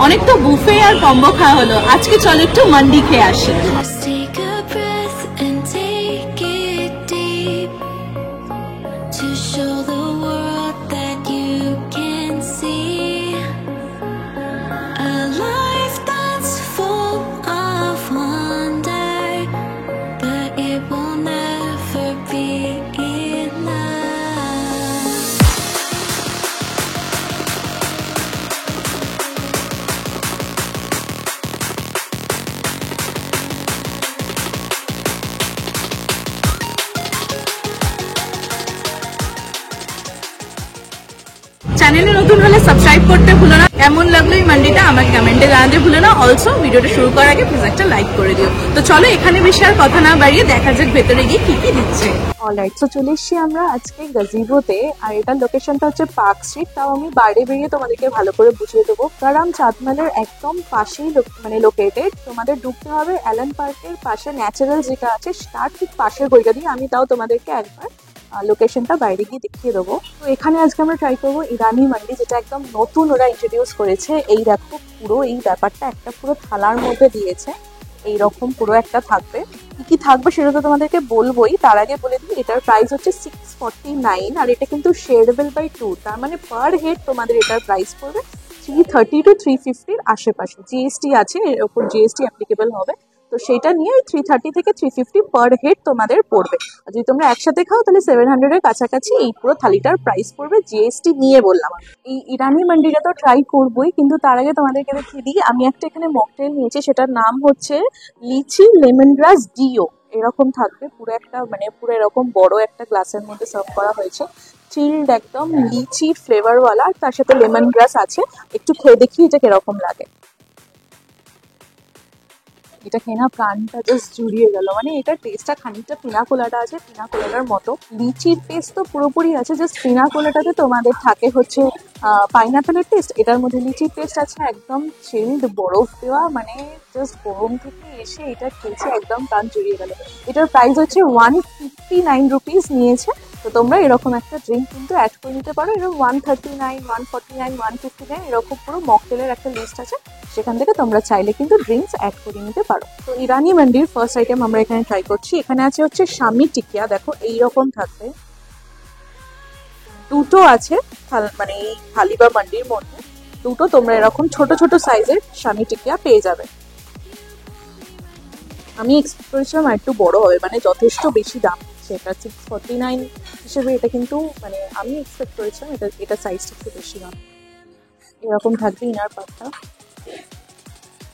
অনেক তো বুফে আর কম্বো খাওয়া হলো, আজকে চলো একটু মান্ডি খেয়ে আসি। চ্যানেলে নতুন হলে সাবস্ক্রাইব করতে ভুলো না। কেমন লাগলো এই মান্ডিটা আমাকে কমেন্টে জানাতে ভুলো না। অলসো ভিডিওটা শুরু করার আগে প্লিজ একটা লাইক করে দিও। তো চলো এখানে বেশি আর কথা না বাড়িয়ে দেখা যাক ভেতরে গিয়ে কি কি দিচ্ছে। অলরাইট, তো চলে এসেছি আমরা আজকে গাজিবোতে, আর এটার লোকেশনটা হচ্ছে পার্ক স্ট্রিট। তাও আমি বাইরে বেরিয়ে তোমাদেরকে ভালো করে বুঝিয়ে দেবো। কারণ চাঁদমালের একদম পাশেই মানে লোকেটেড। তোমাদের ঢুকতে হবে অ্যালেন পার্কের পাশে, ন্যাচারাল যেটা আছে তার ঠিক পাশের গলিটা দিয়ে। আমি তাও তোমাদেরকে একবার লোকেশনটা বাইরে গিয়ে দেখিয়ে দেবো। তো এখানে আজকে আমরা ট্রাই করবো ইরানি মান্ডি, যেটা একদম নতুন ওরা ইন্ট্রোডিউস করেছে। এই দেখো পুরো এই ব্যাপারটা একটা পুরো থালার মধ্যে দিয়েছে, এইরকম পুরো একটা থাকবে। কি কি থাকবে সেটা তো তোমাদেরকে বলবোই, তার আগে বলে দিই এটার প্রাইস হচ্ছে 649। আর এটা কিন্তু শেয়ারেবল বাই 2, তার মানে পার হেড তোমাদের এটার প্রাইস পড়বে 330 to 350 আশেপাশে। জিএসটি আছে, এর উপর জিএসটি অ্যাপ্লিকেবল হবে। তো সেটা নিয়ে 330 থেকে 350 পার হেড তোমাদের পড়বে। আর যদি তোমরা একসাথে খাও তাহলে 700 এর কাছাকাছি এই পুরো থালিটার প্রাইস পড়বে, জিএসটি নিয়ে বললাম। এই ইরানি মান্ডিটা তো ট্রাই করবোই, কিন্তু তার আগে তোমাদেরকে দেখিয়ে দিই আমি একটা এখানে মকটেল নিয়েছি, সেটার নাম হচ্ছে লিচি লেমন গ্রাস ডিও। এরকম থাকবে পুরো একটা, মানে পুরো এরকম বড় একটা গ্লাসের মধ্যে সার্ভ করা হয়েছে। চিল্ড একদম লিচি ফ্লেভারওয়ালা, তার সাথে লেমন গ্রাস আছে। একটু খেয়ে দেখি এটা কিরকম লাগে। এটা খেয়ে না প্রাণটা জাস্ট জুড়িয়ে গেল। মানে এটার টেস্টটা খানিকটা পিনা কোলাটা আছে, পিনা কোলাটার মতো। লিচির টেস্ট তো পুরোপুরি আছে, জাস্ট পিনা কোলাটাতে তোমাদের থাকে হচ্ছে পাইনাপেলের টেস্ট। এটার মধ্যে লিচির টেস্ট আছে, একদম চিল্ড বরফ দেওয়া, মানে জাস্ট গরম থেকে এসে এটা খেয়েছে, একদম প্রাণ জুড়িয়ে গেল। এটার প্রাইস হচ্ছে 159 রুপিস নিয়েছে। তো তোমরা এরকম একটা ড্রিঙ্ক কিন্তু অ্যাড করে নিতে পারো। এরকম 139, 149, 159 এরকম পুরো মকটেলের একটা লিস্ট আছে, সেখান থেকে তোমরা চাইলে কিন্তু ড্রিঙ্কস অ্যাড করে নিতে পারো। তো ইরানি মান্ডির ফার্স্ট আইটেম আমরা এখানে ট্রাই করছি। এখানে আছে হচ্ছে শামি টিকিয়া, দেখো এইরকম থাকবে। দুটো আছে, মানে এই থালি বা মান্ডির মধ্যে দুটো তোমরা এরকম ছোট ছোট সাইজের শামি টিকিয়া পেয়ে যাবে। আমি এক্সপেক্ট করেছিলাম একটু বড় হবে, মানে যথেষ্ট বেশি দাম সেটা 649 হিসেবে। এটা কিন্তু মানে আমি এক্সপেক্ট করেছিলাম এটা সাইজটা একটু বেশি দাম। এরকম থাকবে ইনার পার্টটা,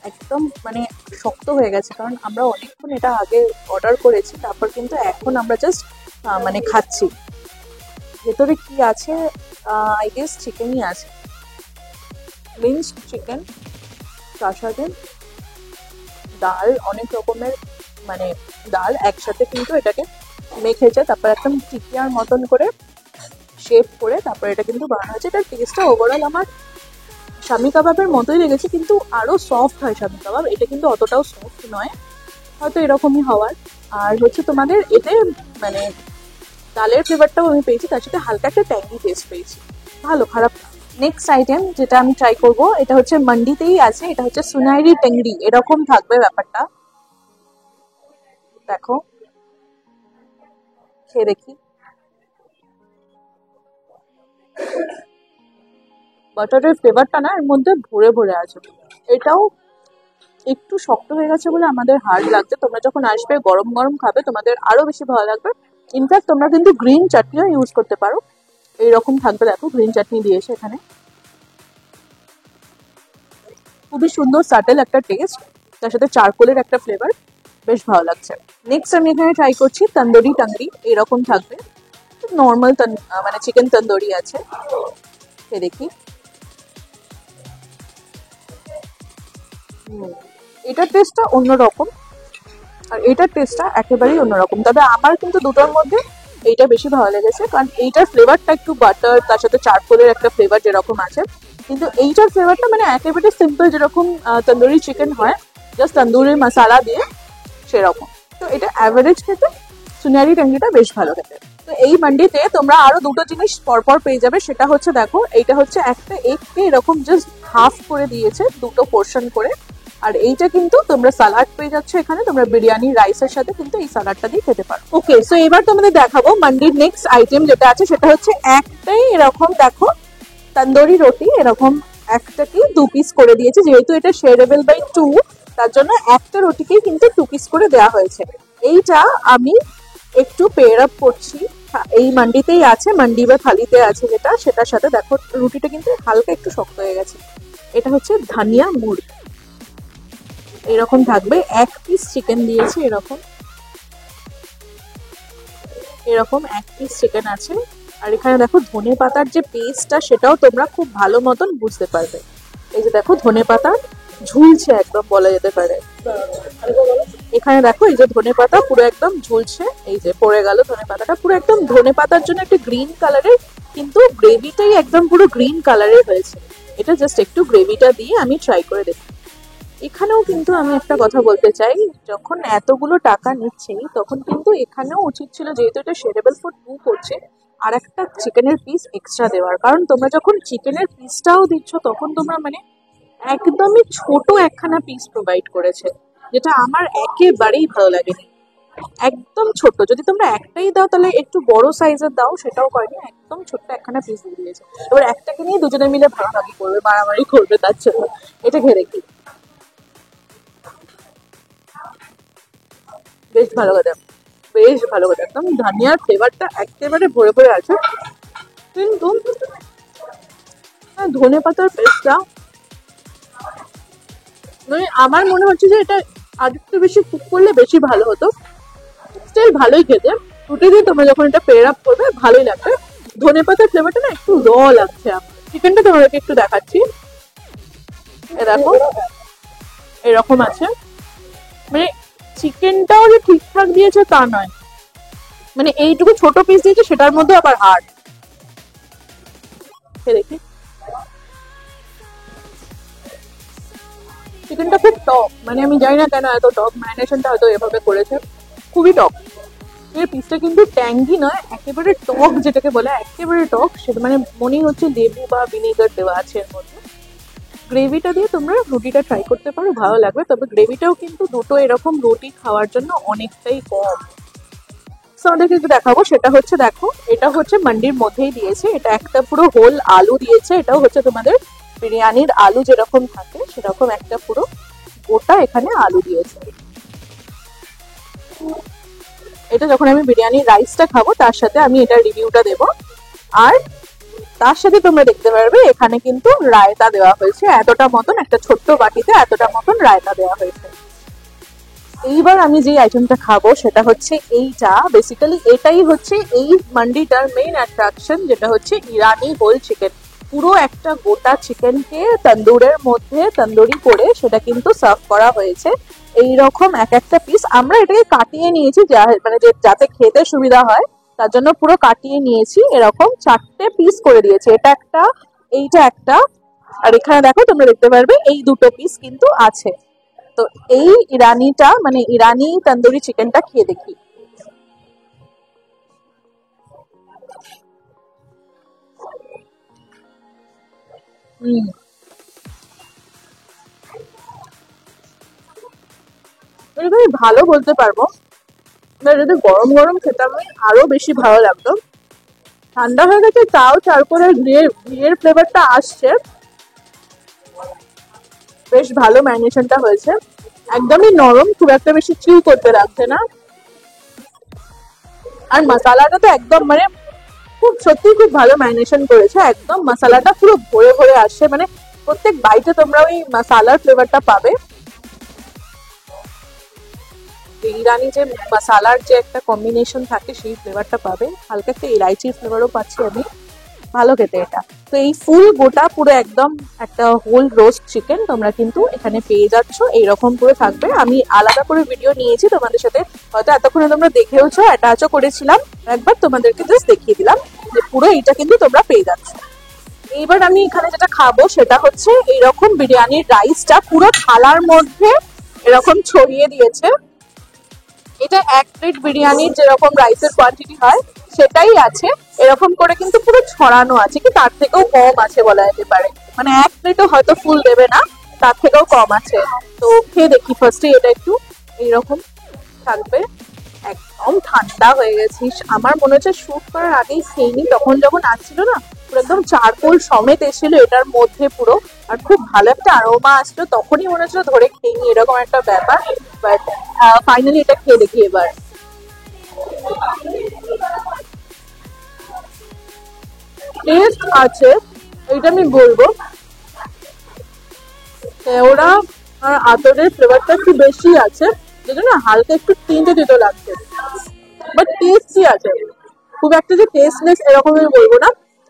একদম মানে শক্ত হয়ে গেছে, কারণ আমরা অনেকক্ষণ এটা আগে অর্ডার করেছি, তারপর কিন্তু এখন আমরা জাস্ট মানে খাচ্ছি। ভেতরে কি আছে, আই গেস চিকেনই আছে, মিন্সড চিকেন, তার সাথে ডাল, অনেক রকমের মানে ডাল একসাথে কিন্তু এটাকে মেখেছে, তারপর একদম টিকিয়ার মতন করে শেপ করে তারপর এটা কিন্তু বানানো হয়েছে। এটার টেস্টটা ওভারঅল আমার শামি কাবাবের মতোই লেগেছে, কিন্তু আরো সফট হয় শামি কাবাব। এটা কিন্তু অতটাও সফট নয়, হয়তো এরকমই হওয়ার। আর হচ্ছে তোমাদের এতে মানে ডালের ফ্লেভারটাও আমি পেয়েছি, তার সাথে হালকা একটা ট্যাঙ্গি টেস্ট পেয়েছি, ভালো, খারাপ। নেক্সট আইটেম যেটা আমি ট্রাই করব, এটা হচ্ছে মান্ডিতেই আছে, এটা হচ্ছে সুনাইরি টেংরি। এরকম থাকবে ব্যাপারটা, দেখো খেয়ে দেখি। বাটারের ফ্লেভারটা না এর মধ্যে ভরে ভরে আছে। এটাও একটু শক্ত হয়ে গেছে বলে আমাদের হার্ড লাগছে। তোমরা যখন আসবে গরম গরম খাবে, তোমাদের আরো বেশি ভালো লাগবে। ইনফ্যাক্ট তোমরা কিন্তু গ্রিন চাটনিও ইউজ করতে পারো। এইরকম থাকবে, দেখো গ্রিন চাটনি দিয়েছে এখানে, খুবই সুন্দর সাটেল একটা টেস্ট, তার সাথে চারকোলের একটা ফ্লেভার, বেশ ভালো লাগছে। নেক্সট আমি এখানে ট্রাই করছি তন্দুরি টাংরি। এরকম থাকবে, নর্মাল মানে চিকেন তন্দুরি আছে, দেখি। এটার টেস্টটা অন্যরকম, আর এটার টেস্টটা একেবারেই অন্যরকম। তবে আমার কিন্তু দুটোর মধ্যে এইটা বেশি ভালো লেগেছে, কারণ এইটার ফ্লেভারটা একটু বাটার, তার সাথে চারকোলের একটা ফ্লেভার যেরকম আছে, কিন্তু এইটার ফ্লেভারটা মানে একেবারে সিম্পল, যেরকম তন্দুরি চিকেন হয় জাস্ট তন্দুরি মশলা দিয়ে সেরকম। তো এটা অ্যাভারেজ খেতে, সুনারি ট্যাঙ্গিটা বেশ ভালো খেতে। তো এই মান্ডিতে তোমরা আরো দুটো জিনিস পরপর পেয়ে যাবে, সেটা হচ্ছে দেখো এইটা হচ্ছে একটা এগকে এরকম জাস্ট হাফ করে দিয়েছে, দুটো পোর্শন করে। আর এইটা কিন্তু তোমরা সালাড পেয়ে যাচ্ছ এখানে, তোমরা বিরিয়ানি রাইসের সাথে কিন্তু এই সালাডটা দিয়ে খেতে পারো। ওকে, সো এবার তোমাদের দেখাবো মান্ডির নেক্সট আইটেম যেটা আছে, সেটা হচ্ছে একটাই এরকম দেখো তন্দুরি রুটি, এরকম একটাকে 2 পিস করে দিয়েছে। যেহেতু এটা শেয়ারেবল বাই 2, তার জন্য একটা রুটিকেই কিন্তু 2 পিস করে দেওয়া হয়েছে। এইটা আমি একটু পেয়ার আপ করছি, এই মান্ডিতেই আছে, মান্ডি বা থালিতে আছে যেটা, সেটার সাথে দেখো রুটিটা কিন্তু হালকা একটু শক্ত হয়ে গেছে। এটা হচ্ছে ধনিয়া মুড়ি, এরকম থাকবে। 1 পিস চিকেন দিয়েছে, এরকম এরকম 1 পিস চিকেন আছে। আর এখানে দেখো ধনে পাতার যে পেস্টটা, সেটাও তোমরা খুব ভালো মতন বুঝতে পারবে। এই যে দেখো ধনে পাতা ঝুলছে একদম, বলা যেতে পারে। এখানে দেখো এই যে ধনে পাতা পুরো একদম ঝুলছে, এই যে পড়ে গেল ধনে পাতাটা, পুরো একদম ধনে পাতার জন্য একটা গ্রিন কালারের, কিন্তু গ্রেভিটাই একদম পুরো গ্রিন কালারের হয়েছে। এটা জাস্ট একটু গ্রেভিটা দিয়ে আমি ট্রাই করে দেখি। এখানেও কিন্তু আমি একটা কথা বলতে চাই, যখন এতগুলো টাকা নিচ্ছি তখন কিন্তু এখানেও উচিত ছিল, যেহেতু এটা শেয়ারেবল ফর 2 করছে, আর একটা চিকেনের পিস এক্সট্রা দেওয়ার। কারণ তোমরা যখন চিকেনের পিসটাও দিচ্ছ তখন তোমরা মানে একদমই ছোট একখানা পিস প্রোভাইড করেছে, যেটা আমার একেবারেই ভালো লাগেনি। একদম ছোট, যদি তোমরা একটাই দাও তাহলে একটু বড় সাইজের দাও, সেটাও করেনি, একদম ছোট্ট একখানা পিস দিয়ে দিয়েছে। এবার একটাকে নিয়ে দুজনে মিলে ভাগাভাগি করবে, মারামারি করবে তার জন্য। এটা খেয়ে দেখি, বেশ ভালো কথা, বেশ ভালো কথা, একদম ধনিয়ার ফ্লেভারটা একেবারে ভরে ভরে আছে। কিন্তু ধনে পাতার পেস্টটা মানে আমার মনে হচ্ছে যে এটা আরেকটু বেশি কুক করলে বেশি ভালো হতো। স্টিল ভালোই খেতে, রুটি দিয়ে তোমরা যখন এটা পেয়ার আপ করবে ভালোই লাগবে। ধনে পাতার ফ্লেভারটা না একটু র লাগছে আমার। চিকেনটা তোমাদেরকে একটু দেখাচ্ছি, দেখো এরকম আছে, মানে চিকেনটাও যে ঠিকঠাক দিয়েছে তা নয়, মানে এইটুকু ছোট পিস দিয়েছে, সেটার মধ্যে আবার হাড়। দেখি চিকেনটা খুব টক, মানে আমি জানি না কেন এত টক, ম্যারিনেশনটা হয়তো এভাবে করেছে, খুবই টক। এর পিসটা কিন্তু ট্যাঙ্গি নয়, একেবারে টক, যেটাকে বলে একেবারে টক, সেটা মানে মনেই হচ্ছে লেবু বা ভিনেগার দেওয়া আছে এর মধ্যে। গ্রেভিটা দিয়ে তোমরা রুটিটা ট্রাই করতে পারো, ভালো লাগবে। তবে গ্রেভিটাও কিন্তু দুটো এরকম রুটি খাওয়ার জন্য অনেকটাই কম। আমাদেরকে একটু দেখাবো, সেটা হচ্ছে দেখো এটা হচ্ছে মান্ডির মধ্যেই দিয়েছে, এটা একটা পুরো হোল আলু দিয়েছে। এটাও হচ্ছে তোমাদের বিরিয়ানির আলু যেরকম থাকে সেরকম একটা পুরো গোটা এখানে আলু দিয়েছে। এটা যখন আমি বিরিয়ানির রাইসটা খাবো তার সাথে আমি এটার রিভিউটা দেব। আর তার সাথে তোমরা দেখতে পারবে এখানে কিন্তু রায়তা দেওয়া হয়েছে, এতটা মতন একটা ছোট্ট বাটিতে এতটা মতন রায়তা দেওয়া হয়েছে। এইবার আমি যে আইটেমটা খাবো সেটা হচ্ছে এইটা, বেসিক্যালি এটাই হচ্ছে এই মান্ডিটার মেইন অ্যাট্রাকশন, যেটা হচ্ছে ইরানি হোল চিকেন। পুরো একটা গোটা চিকেনকে তন্দুরের মধ্যে তন্দুরি করে সেটা কিন্তু সার্ভ করা হয়েছে। এইরকম এক একটা পিস আমরা এটাকে কাটিয়ে নিয়েছি, মানে যাতে খেতে সুবিধা হয় তার জন্য পুরো কাটিয়ে নিয়েছি, এরকম 4টে পিস করে দিয়েছে। এটা একটা, এইটা একটা, আর এখানে দেখো তোমরা দেখতে পারবে এই দুটো পিস কিন্তু আছে। তো এই ইরানিটা মানে ইরানি তন্দুরি চিকেনটা খেয়ে দেখি। আমি ভালো বলতে পারবো না, যদি গরম গরম খেতাম আরো বেশি ভালো লাগতো। ঠান্ডা হয়ে গেছে তাও তারপরে ঘিয়ের ফ্লেভারটা আসছে, বেশ ভালো ম্যারিনেশনটা হয়েছে, একদমই নরম, খুব একটা বেশি চিউ করতে লাগছে না। আর মশলাটা তো একদম মানে খুব সত্যি খুব ভালো ম্যারিনেশন করেছে, একদম মশলাটা পুরো ভরে ভরে আসছে, মানে প্রত্যেক বাইটে তোমরা ওই মশলার ফ্লেভারটা পাবে। ইরানি যে মশলার যে একটা কম্বিনেশন থাকে সেই ফ্লেভারটা পাবে, হালকা একটা ইলাইচির ফ্লেভারও পাচ্ছি আমি, ভালো খেতে এটা। তো এই ফুল গোটা পুরো একদম একটা হোল রোস্ট চিকেন তোমরা কিন্তু এখানে পেয়ে যাচ্ছ, এইরকম করে থাকবে। আমি আলাদা করে ভিডিও নিয়েছি তোমাদের সাথে, হয়তো এতক্ষণে তোমরা দেখেওছো, অ্যাটাচও করেছিলাম, একবার তোমাদেরকে জাস্ট দেখিয়ে দিলাম যে পুরো এইটা কিন্তু তোমরা পেয়ে যাচ্ছ। এইবার আমি এখানে যেটা খাবো সেটা হচ্ছে এইরকম বিরিয়ানির রাইসটা পুরো থালার মধ্যে এরকম ছড়িয়ে দিয়েছে। এটা 1 প্লেট বিরিয়ানির যেরকম রাইসের কোয়ান্টিটি হয় সেটাই আছে, এরকম করে কিন্তু পুরো ছড়ানো আছে, কি তার থেকেও কম আছে বলা যেতে পারে, মানে এক প্লেটও হয়তো ফুল দেবে না, তার থেকেও কম আছে। তো খেয়ে দেখি ফার্স্টে, এটা একটু এইরকম থাকবে, একদম ঠান্ডা হয়ে গেছিস। আমার মনে হচ্ছে শুট করার আগেই খেয়ে নি, তখন যখন আসছিল না পুরো একদম চারকোল সমেত এসেছিল এটার মধ্যে পুরো, আর খুব ভালো একটা আরোমা আসলো, তখনই মনে হচ্ছিল ধরে খেয়ে নি, এরকম একটা ব্যাপার। বাট ফাইনালি এটা খেয়ে দেখি এবার। টেস্ট আছে, এইটা আমি বলবো। ওরা আতরের ফ্লেভারটা একটু বেশি আছে, যেটা হালকা একটু তিনটে তিতো লাগছে, বাট টেস্টি আছে। খুব একটা যে টেস্টলেস এরকম আমি বলবো না,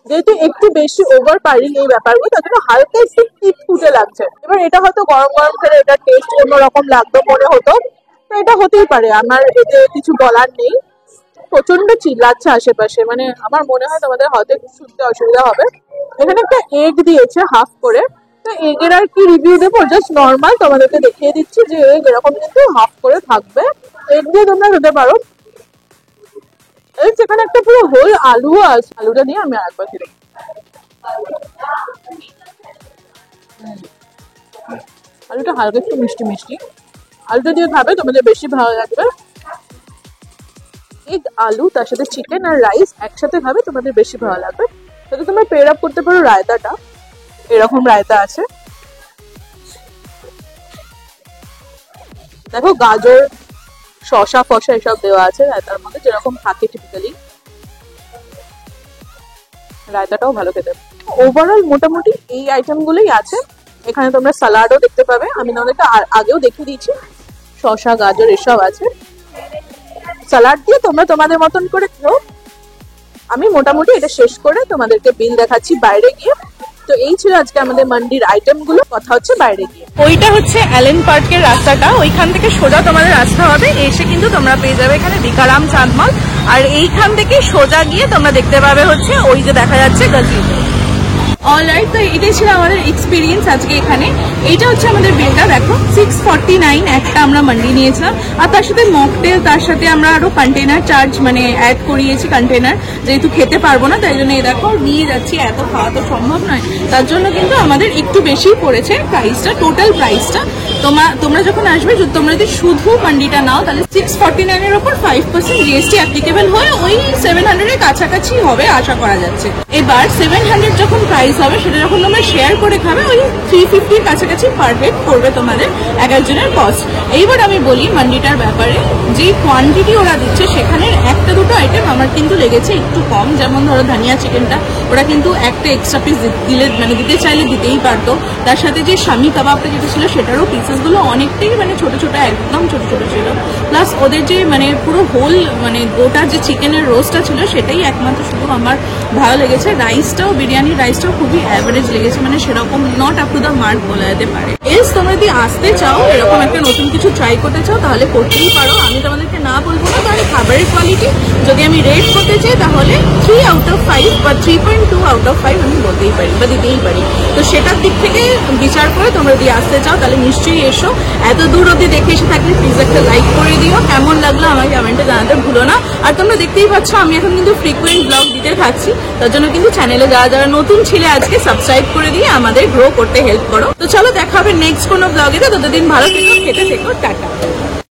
যেহেতু একটু বেশি ওভার পারিং এই ব্যাপারগুলো, তার জন্য হালকা একটু টিপ ফুটে লাগছে। এবার এটা হয়তো গরম গরম খেলে এটা টেস্ট অন্যরকম লাগতো মনে হতো, তো এটা হতেই পারে, আমার এতে কিছু বলার নেই। প্রচন্ড চিল্লাচ্ছে আশেপাশে, মানে আমার মনে হয় তোমাদের হয়তো একটু শুনতে অসুবিধা হবে। এখানে একটা এগ দিয়েছে হাফ করে, তো এগের আর কি রিভিউ দেবো, জাস্ট নর্মাল তোমাদেরকে দেখিয়ে দিচ্ছি যে এগ এরকম কিন্তু হাফ করে থাকবে, এগ দিয়ে তোমরা খেতে পারো। এই সেখানে একটা পুরো হোল আলুও আছে, আলুটা দিয়ে আমি আরেকবার খেতে, আলুটা হালকা একটু মিষ্টি মিষ্টি, আলুটা দিয়ে খাবে তোমাদের বেশি ভালো লাগবে। এগ আলু তার সাথে চিকেন আর রাইস একসাথে খাবে তোমাদের বেশি ভালো লাগবে। তাতে তোমরা পেয়ার আপ করতে পারো রায়তাটা, এরকম রায়তা আছে, দেখো গাজর শসা ফসা এসব দেওয়া আছে রায়তার মধ্যে, যেরকম থাকে টিপিক্যালি। রায়তাটাও ভালো খেতে। ওভারঅল মোটামুটি এই আইটেম গুলোই আছে। এখানে তোমরা সালাডও দেখতে পাবে, আমি তোমাদেরকে আগেও দেখিয়ে দিয়েছি, শসা গাজর এসব আছে। সালাড দিয়ে তোমরা তোমাদের মতন করে খেও। আমি মোটামুটি এটা শেষ করে তোমাদেরকে বিল দেখাচ্ছি বাইরে গিয়ে। তো এই ছিল আজকে আমাদের মান্ডির আইটেম গুলো, কথা হচ্ছে বাইরে গিয়ে। ওইটা হচ্ছে অ্যালেন পার্কের রাস্তাটা, ওইখান থেকে সোজা তোমাদের রাস্তা হবে, এসে কিন্তু তোমরা পেয়ে যাবে এখানে বিকারাম চাঁদমল, আর এইখান থেকে সোজা গিয়ে তোমরা দেখতে পাবে হচ্ছে ওই যে দেখা যাচ্ছে গজিতে। অলরাইট, তো এটাই ছিল আমাদের এক্সপিরিয়েন্স আজকে এখানে। এইটা হচ্ছে আমাদের বিলটা, দেখো 649 একটা আমরা মান্ডি নিয়েছিলাম, আর তার সাথে মকটেল, তার সাথে আমরা আরো কন্টেনার চার্জ মানে অ্যাড করিয়েছি কন্টেনার, যেহেতু খেতে পারবো না তাই জন্য এই দেখো নিয়ে যাচ্ছি, এত খাওয়া তো সম্ভব নয়, তার জন্য কিন্তু আমাদের একটু বেশি পড়েছে প্রাইসটা, টোটাল প্রাইসটা। তোমরা যখন আসবে, তোমরা যদি শুধু মান্ডিটা নাও তাহলে 649 এর উপর 5% জিএসটি অ্যাপ্লিকেবল হয়ে ওই 700 এর কাছাকাছি হবে আশা করা যাচ্ছে। এবার 700 যখন প্রাইস হবে, সেটা যখন তোমরা শেয়ার করে খাবে ওই 350 কাছাকাছি পার হেড পড়বে তোমাদের এক একজনের কস্ট। এইবার আমি বলি মান্ডিটার ব্যাপারে, যে কোয়ান্টিটি ওরা দিচ্ছে সেখানে একটা দুটো আইটেম আমার কিন্তু লেগেছে একটু কম, যেমন ধরো ধনিয়া চিকেনটা ওরা কিন্তু একটা এক্সট্রা পিস দিলে মানে দিতে চাইলে দিতেই পারতো, তার সাথে যে শামি কাবাবটা যেটা ছিল সেটারও পিসেসগুলো অনেকটাই মানে ছোট ছোট, একদম ছোট ছোট ছিল, প্লাস ওদের যে মানে পুরো হোল মানে গোটা যে চিকেনের রোস্টটা ছিল সেটাই একমাত্র শুধু আমার ভালো লেগেছে। রাইসটাও, বিরিয়ানির রাইসটাও খুবই অ্যাভারেজ লেগেছে, মানে সেরকম not up to the mark বলা যেতে পারে। এস তোমরা যদি আসতে চাও, এরকম একটা নতুন কিছু ট্রাই করতে চাও তাহলে করতেই পারো, আমি তোমাদেরকে না বলবো না। তাহলে খাবারের কোয়ালিটি যদি আমি রেট করতে চাই তাহলে 3 আউট অফ 5 বা 3.2 আউট অফ 5 আমি বলতেই পারি বা দিতেই পারি। তো সেটার দিক থেকে বিচার করে তোমরা যদি আসতে চাও তাহলে নিশ্চয়ই এসো। এত দূর অব্দি দেখে এসে থাকলে প্লিজ একটা লাইক করে দিও, কেমন লাগলো আমাকে কমেন্টে জানাতে ভুলো না। আর তোমরা দেখতেই পাচ্ছ আমি এখন কিন্তু ফ্রিকুয়েন্ট ব্লগ দিতে থাকছি, তার জন্য কিন্তু চ্যানেলে যারা নতুন ছিলে আজকে সাবস্ক্রাইব করে দিয়ে আমাদের গ্রো করতে হেল্প করো। তো চলো দেখা হবে নেক্সট কোনো ব্লগে, ততদিন ভালো থেকো, খেতে থেকো, টাটা।